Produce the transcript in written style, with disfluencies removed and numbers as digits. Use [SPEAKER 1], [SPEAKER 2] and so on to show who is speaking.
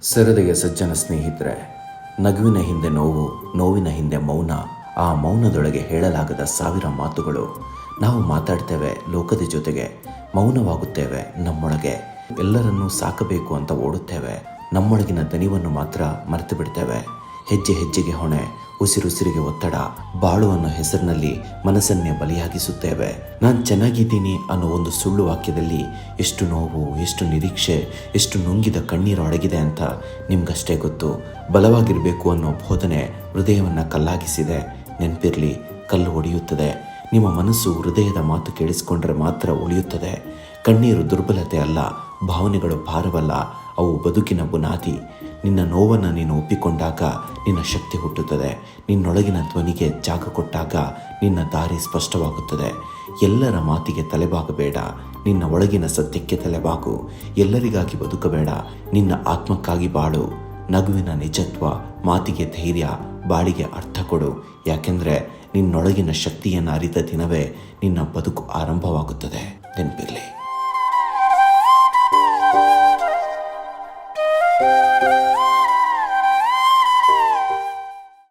[SPEAKER 1] ಸರದೆಯ ಸಜ್ಜನ ಸ್ನೇಹಿತರೆ, ನಗುವಿನ ಹಿಂದೆ ನೋವು, ನೋವಿನ ಹಿಂದೆ ಮೌನ, ಆ ಮೌನದೊಳಗೆ ಹೇಳಲಾಗದ ಸಾವಿರ ಮಾತುಗಳು. ನಾವು ಮಾತಾಡ್ತೇವೆ ಲೋಕದ ಜೊತೆಗೆ, ಮೌನವಾಗುತ್ತೇವೆ ನಮ್ಮೊಳಗೆ. ಎಲ್ಲರನ್ನೂ ಸಾಕಬೇಕು ಅಂತ ಓಡುತ್ತೇವೆ, ನಮ್ಮೊಳಗಿನ ದನಿವನ್ನು ಮಾತ್ರ ಮರೆತು ಬಿಡ್ತೇವೆ. ಹೆಜ್ಜೆ ಹೆಜ್ಜೆಗೆ ಹೊಣೆ, ಉಸಿರುಸಿರಿಗೆ ಒತ್ತಡ, ಬಾಳು ಅನ್ನೋ ಹೆಸರಿನಲ್ಲಿ ಮನಸ್ಸನ್ನೇ ಬಲಿಯಾಗಿಸುತ್ತೇವೆ. ನಾನು ಚೆನ್ನಾಗಿದ್ದೀನಿ ಅನ್ನೋ ಒಂದು ಸುಳ್ಳು ವಾಕ್ಯದಲ್ಲಿ ಎಷ್ಟು ನೋವು, ಎಷ್ಟು ನಿರೀಕ್ಷೆ, ಎಷ್ಟು ನುಂಗಿದ ಕಣ್ಣೀರು ಅಡಗಿದೆ ಅಂತ ನಿಮ್ಗಷ್ಟೇ ಗೊತ್ತು. ಬಲವಾಗಿರಬೇಕು ಅನ್ನೋ ಬೋಧನೆ ಹೃದಯವನ್ನು ಕಲ್ಲಾಗಿಸಿದೆ. ನೆನಪಿರಲಿ, ಕಲ್ಲು ಒಡೆಯುತ್ತದೆ. ನಿಮ್ಮ ಮನಸ್ಸು ಹೃದಯದ ಮಾತು ಕೇಳಿಸಿಕೊಂಡ್ರೆ ಮಾತ್ರ ಉಳಿಯುತ್ತದೆ. ಕಣ್ಣೀರು ದುರ್ಬಲತೆ ಅಲ್ಲ, ಭಾವನೆಗಳು ಭಾರವಲ್ಲ, ಅವು ಬದುಕಿನ ಬುನಾದಿ. ನಿನ್ನ ನೋವನ್ನು ನೀನು ಒಪ್ಪಿಕೊಂಡಾಗ ನಿನ್ನ ಶಕ್ತಿ ಹುಟ್ಟುತ್ತದೆ. ನಿನ್ನೊಳಗಿನ ಧ್ವನಿಗೆ ಜಾಗ ಕೊಟ್ಟಾಗ ನಿನ್ನ ದಾರಿ ಸ್ಪಷ್ಟವಾಗುತ್ತದೆ. ಎಲ್ಲರ ಮಾತಿಗೆ ತಲೆಬಾಗಬೇಡ, ನಿನ್ನ ಒಳಗಿನ ಸತ್ಯಕ್ಕೆ ತಲೆಬಾಗು. ಎಲ್ಲರಿಗಾಗಿ ಬದುಕಬೇಡ, ನಿನ್ನ ಆತ್ಮಕ್ಕಾಗಿ ಬಾಳು. ನಗುವಿನ ನಿಜತ್ವ, ಮಾತಿಗೆ ಧೈರ್ಯ, ಬಾಳಿಗೆ ಅರ್ಥ ಕೊಡು. ಯಾಕೆಂದರೆ ನಿನ್ನೊಳಗಿನ ಶಕ್ತಿಯನ್ನು ಅರಿತ ದಿನವೇ ನಿನ್ನ ಬದುಕು ಆರಂಭವಾಗುತ್ತದೆ. ನೆನಪಿರಲಿ.